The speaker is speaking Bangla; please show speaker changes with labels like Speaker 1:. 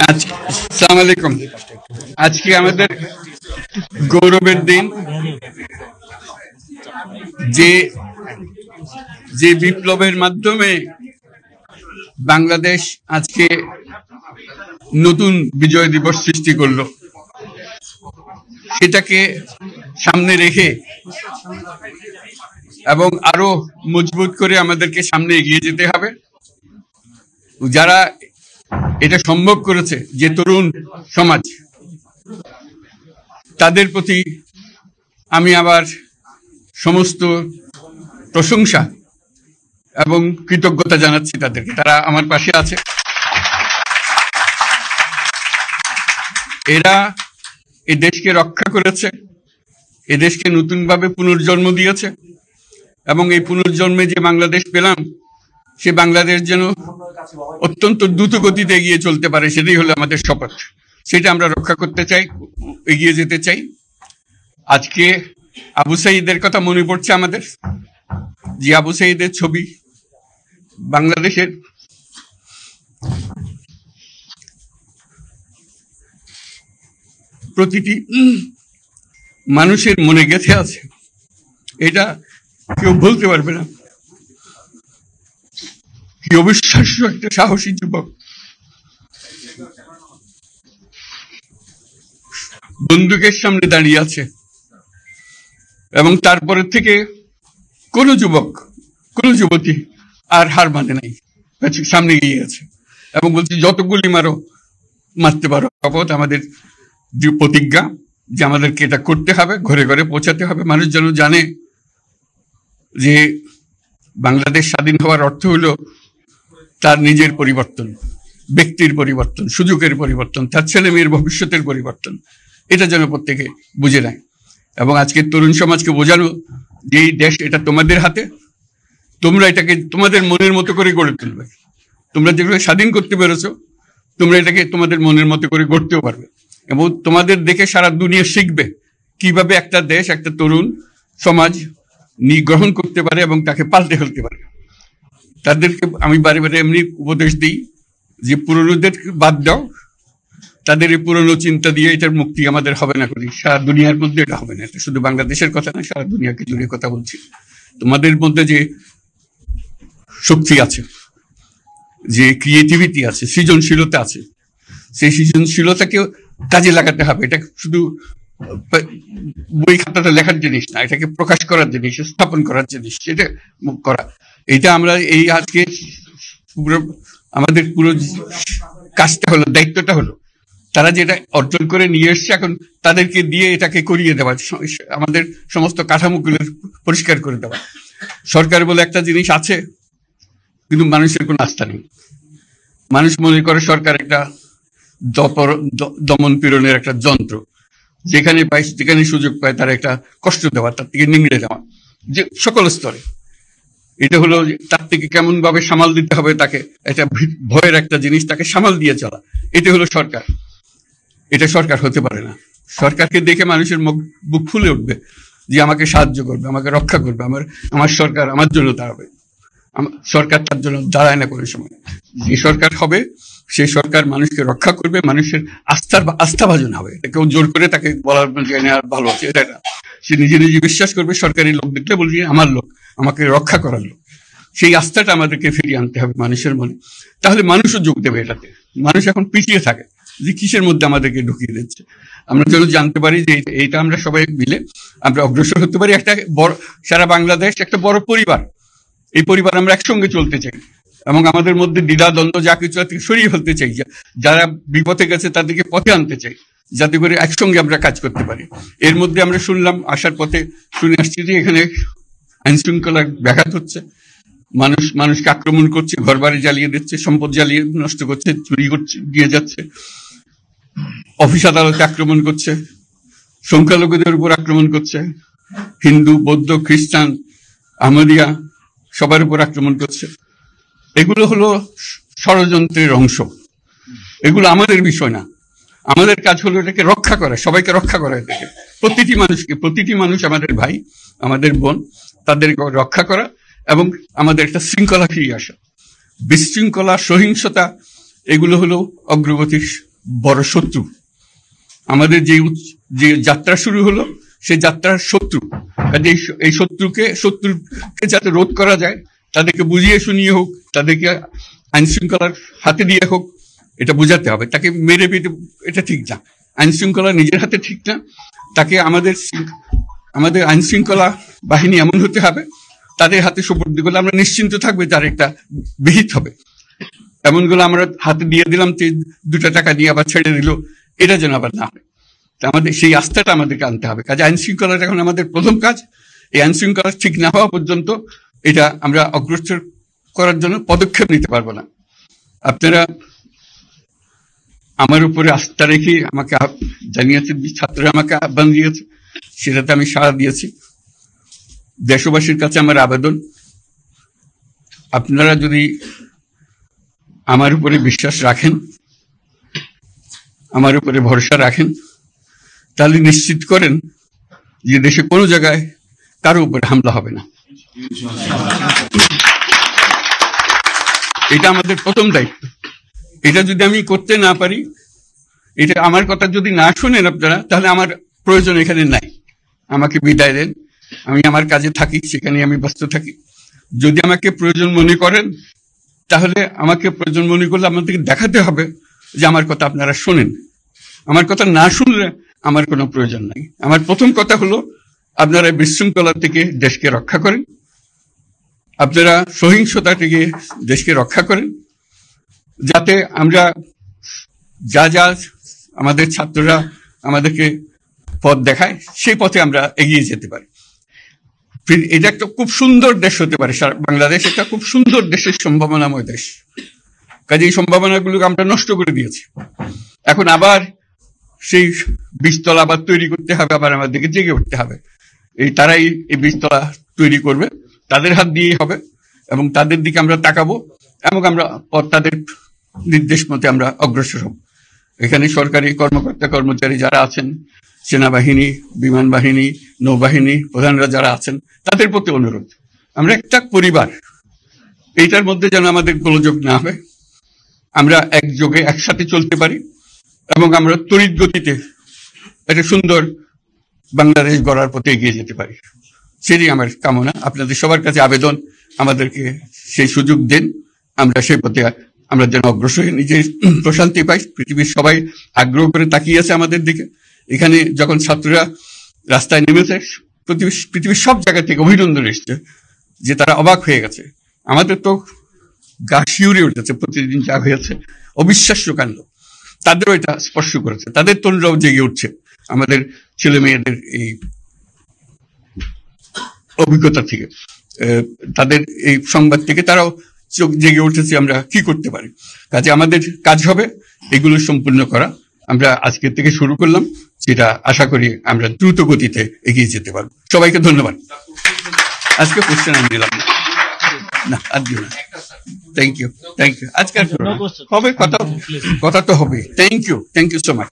Speaker 1: আসসালামু আলাইকুম। আজকে আমাদের গৌরবের দিন। যে যে বিপ্লবের মাধ্যমে বাংলাদেশ আজকে নতুন বিজয় দিবস সৃষ্টি করলো, সেটাকে সামনে রেখে এবং আরো মজবুত করে আমাদেরকে সামনে এগিয়ে যেতে হবে। যারা এটা সম্ভব করেছে, যে তরুণ সমাজ, তাদের প্রতি আমি আবার সমস্ত প্রশংসা এবং কৃতজ্ঞতা জানাচ্ছি তাদেরকে। তারা আমার পাশে আছে। এরা এই দেশকে রক্ষা করেছে, এ দেশকে নতুনভাবে পুনর্জন্ম দিয়েছে, এবং এই পুনর্জন্মে যে বাংলাদেশ পেলাম, সে বাংলাদেশ যেন অত্যন্ত দ্রুত গতিতে এগিয়ে চলতে পারে, সেটাই হলো আমাদের শপথ। সেটা আমরা রক্ষা করতে চাই, এগিয়ে যেতে চাই। আজকে আবু সাঈদের কথা মনে পড়ছে আমাদের, যে আবু সাঈদের ছবি বাংলাদেশের প্রতিটি মানুষের মনে গেঁথে আছে, এটা কেউ বলতে পারবে না। কি অবিশ্বাস্য একটা সাহসী যুবক, বন্দুকের সামনে দাঁড়িয়ে আছে, এবং তারপরে থেকে কোন যুবক, কোন যুবতী আর হার মানে নাই, সামনে গিয়ে গেছে এবং বলছে যত গুলি মারো, মারতে পারো। শপথ আমাদের প্রতিজ্ঞা যে আমাদেরকে এটা করতে হবে, ঘরে ঘরে পৌঁছাতে হবে। মানুষ যেন জানে যে বাংলাদেশ স্বাধীন হওয়ার অর্থ হলো তার নিজের পরিবর্তন, ব্যক্তির পরিবর্তন, সুযোগের পরিবর্তন, তার ছেলে মেয়ের ভবিষ্যতের পরিবর্তন। এটা যেন প্রত্যেকে বুঝে নেয়। এবং আজকের তরুণ সমাজকে বোঝানো যে এই দেশ এটা তোমাদের হাতে, তোমরা এটাকে তোমাদের মনের মতো করে গড়ে তুলবে। তোমরা যেভাবে স্বাধীন করতে পেরেছো, তোমরা এটাকে তোমাদের মনের মতো করে গড়তেও পারবে, এবং তোমাদের দেখে সারা দুনিয়া শিখবে কিভাবে একটা দেশ, একটা তরুণ সমাজ গ্রহণ করতে পারে এবং তাকে পাল্টে ফেলতে পারে। তাদেরকে আমি বারে বারে এমনি উপদেশ দিই যে পুরনোদের বাদ দাও, তাদের এই পুরনো চিন্তা দিয়ে এটার মুক্তি আমাদের হবে না। করি সারা দুনিয়ার মধ্যে এটা হবে না। এটা শুধু বাংলাদেশের কথা না, সারা দুনিয়াকে জুড়ে কথা বলছি। তোমাদের মধ্যে যে শক্তি আছে, যে ক্রিয়েটিভিটি আছে, সৃজনশীলতা আছে, সেই সৃজনশীলতাকে কাজে লাগাতে হবে। এটা শুধু বই খাতাটা লেখার জিনিস না, এটাকে প্রকাশ করার জিনিস, স্থাপন করার জিনিস, এটা করা। এইটা আমরা এই আজকে আমাদের পুরো কাজটা হলো, দায়িত্বটা হলো, তারা যেটা অর্জন করে নিয়ে এসছে, এখন তাদেরকে দিয়ে এটাকে করিয়ে দেওয়া, আমাদের সমস্ত কাঠামোগুলো পরিষ্কার করে দেওয়া। সরকার বলে একটা জিনিস আছে, কিন্তু মানুষের কোনো আস্থা নেই। মানুষ মনে করে সরকার একটা দমন পীড়নের একটা যন্ত্র, যেখানে পায়, যেখানে সুযোগ পায় তার একটা কষ্ট দেওয়া, তার থেকে নিংড়ে দেওয়া, যে সকল স্তরে। এটা হলো তার থেকে কেমন ভাবে সামাল দিতে হবে তাকে, এটা ভয়ের একটা জিনিস, তাকে সামাল দিয়ে চলা, এটা হলো সরকার। এটা সরকার হতে পারে না। সরকারকে দেখে মানুষের বুক ফুলে উঠবে যে আমাকে সাহায্য করবে, আমাকে রক্ষা করবে, আমার সরকার আমার জন্য দাঁড়াবে। সরকার তার জন্য দাঁড়ায় না কোনো সময়। যে সরকার হবে, সেই সরকার মানুষকে রক্ষা করবে, মানুষের আস্থাভাজন হবে। এটা কেউ জোর করে তাকে বলার ভালো আছে, এটা না। সে নিজে নিজে বিশ্বাস করবে, সরকারি লোক দেখলে বলবে আমার লোক, আমাকে রক্ষা করার লোক। সেই আস্থাটা আমাদেরকে ফিরিয়ে আনতে হবে মানুষের মনে। তাহলে মানুষও যোগ দেবে এটাতে। মানুষ এখন পিছিয়ে থাকে যে কিসের মধ্যে আমাদেরকে ঢুকিয়ে দিচ্ছে। আমরা যেন জানতে পারি যে এইটা আমরা সবাই মিলে আমরা অগ্রসর হতে পারি। একটা বড়, সারা বাংলাদেশ একটা বড় পরিবার। এই পরিবার আমরা একসঙ্গে চলতে চাই, এবং আমাদের মধ্যে দ্বিধা দ্বন্দ্ব যা কিছু থেকে সরিয়ে ফেলতে চাই। যারা বিপথে গেছে তাদেরকে পথে আনতে চাই, যাতে করে একসঙ্গে আমরা কাজ করতে পারি। এর মধ্যে আমরা শুনলাম, আসার পথে শুনে আসছি যে এখানে আইন শৃঙ্খলা ব্যাঘাত হচ্ছে, মানুষকে আক্রমণ করছে, ঘর বাড়ি জ্বালিয়ে দিচ্ছে, সম্পদ জ্বালিয়ে নষ্ট করছে, চুরি করছে, দিয়ে যাচ্ছে, অফিস আদালতে আক্রমণ করছে, সংখ্যালঘুদের উপর আক্রমণ করছে, হিন্দু, বৌদ্ধ, খ্রিস্টান, আহমদিয়া সবার উপর আক্রমণ করছে। এগুলো হলো ষড়যন্ত্রের অংশ। এগুলো আমাদের বিষয় না। আমাদের কাজ হলো এটাকে রক্ষা করা, সবাইকে রক্ষা করা। এটাকে প্রতিটি মানুষ আমাদের ভাই, আমাদের বোন, তাদেরকে রক্ষা করা, এবং আমাদের একটা শৃঙ্খলা ফিরিয়ে আসা। বিশৃঙ্খলা, সহিংসতা, এগুলো হলো অগ্রগতির বড় শত্রু। আমাদের যে যাত্রা শুরু হলো সেই যাত্রার শত্রু, কাজে এই শত্রুকে যাতে রোধ করা যায়, তাদেরকে বুঝিয়ে শুনিয়ে হোক, তাদেরকে আইন শৃঙ্খলার হাতে দিয়ে হোক, এটা বোঝাতে হবে। তাকে মেরে পেটে এটা ঠিক না, আইন শৃঙ্খলা নিজের হাতে ঠিক না। তাকে আমাদের আইন শৃঙ্খলা বাহিনী এমন হতে হবে, তাদের হাতে সুপর্দ করলে আমরা নিশ্চিন্ত থাকবে তার একটা বিহিত হবে। এমনগুলো আমরা হাতে দিয়ে দিলাম, 2 টাকা দিয়ে আবার ছেড়ে দিল, এটা যেন আবার না হয়। আমাদের সেই আস্থাটা আমাদেরকে আনতে হবে। কাজে আইন শৃঙ্খলাটা এখন আমাদের প্রথম কাজ। এই আইন শৃঙ্খলা ঠিক না হওয়া পর্যন্ত এটা আমরা অগ্রসর করার জন্য পদক্ষেপ নিতে পারবো না। আপনারা আমার উপরে আস্থা রেখে আমাকে জানিয়েছেন, ছাত্ররা আমাকে আহ্বান দিয়েছে, সেটাতে আমি সাড়া দিয়েছি। দেশবাসীর কাছে আমার আবেদন, আপনারা যদি আমার উপরে বিশ্বাস রাখেন, আমার উপরে ভরসা রাখেন, তাহলে নিশ্চিত করেন যে দেশে কোনো জায়গায় কারো উপরে হামলা হবে না। এটা আমাদের প্রথম দায়িত্ব। এটা যদি আমি করতে না পারি, এটা আমার কথা যদি না শোনেন আপনারা, তাহলে আমার প্রয়োজন এখানে নাই, আমাকে বিদায় দেন। আমি আমার কাজে থাকি, সেখানে আমি ব্যস্ত থাকি। যদি আমাকে প্রয়োজন মনে করেন, তাহলে আমাকে প্রয়োজন মনে করলে আপনাদেরকে দেখাতে হবে যে আমার কথা আপনারা শোনেন। আমার কথা না শুনলে আমার কোনো প্রয়োজন নাই। আমার প্রথম কথা হলো, আপনারা বিশৃঙ্খলা থেকে দেশকে রক্ষা করেন, আপনারা সহিংসতা থেকে দেশকে রক্ষা করেন, যাতে আমরা যা আমাদের ছাত্ররা আমাদেরকে পথ দেখায়, সেই পথে আমরা এগিয়ে যেতে পারি। এটা একটা খুব সুন্দর দেশ হতে পারে, বাংলাদেশ একটা খুব সুন্দর দেশের সম্ভাবনাময় দেশ। কাজে এই সম্ভাবনাগুলোকে আমরা নষ্ট করে দিয়েছি। এখন আবার সেই বীজতলা আবার তৈরি করতে হবে, আবার আমাদেরকে জেগে উঠতে হবে। তারাই এই বীজতলা তৈরি করবে, তাদের হাত দিয়েই হবে, এবং তাদের দিকে আমরা তাকাবো, এবং আমরা তাদের নির্দেশ মতে আমরা অগ্রসর হব। এখানে সরকারি কর্মকর্তা কর্মচারী যারা আছেন, সেনাবাহিনী, বিমান বাহিনী, নৌবাহিনী প্রধানরা যারা আছেন, তাদের প্রতি অনুরোধ, আমরা একটা পরিবার, এইটার মধ্যে যেন আমাদের গোলযোগ না হয়, আমরা একযোগে একসাথে চলতে পারি, এবং আমরা তড়িৎ গতিতে একটা সুন্দর বাংলাদেশ গড়ার পথে এগিয়ে যেতে পারি। সেটাই আমার কামনা। আপনাদের সবার কাছে আবেদন, আমাদেরকে সেই সুযোগ দেন, আমরা সেই পথে আমরা যেন অগ্রসর হয়ে নিজের প্রশান্তি পাই। পৃথিবীর সবাই আগ্রহ করে তাকিয়ে আছে আমাদের দিকে। এখানে যখন ছাত্ররা রাস্তায় নেমেছে, পৃথিবীর সব জায়গা থেকে অভিনন্দন এসছে, যে তারা অবাক হয়ে গেছে। আমাদের তো গা শিউরে উঠেছে, প্রতিদিন যা হয়েছে অবিশ্বাস্য কাণ্ড। তাদেরও এটা স্পর্শ করেছে, তাদের তরুণরাও জেগে উঠছে আমাদের ছেলে মেয়েদের এই অভিজ্ঞতা থেকে, তাদের এই সংবাদ থেকে তারাও চোখ জেগে উঠেছে আমরা কি করতে পারি। কাজে আমাদের কাজ হবে এগুলো সম্পূর্ণ করা। আমরা আজকের থেকে শুরু করলাম, সেটা আশা করি আমরা দ্রুত গতিতে এগিয়ে যেতে পারবো। সবাইকে ধন্যবাদ। আজকে কোশ্চেন আমি দিলাম না, আর দিও না। Thank you. আজকে হবে কথা তো হবে। Thank you so much.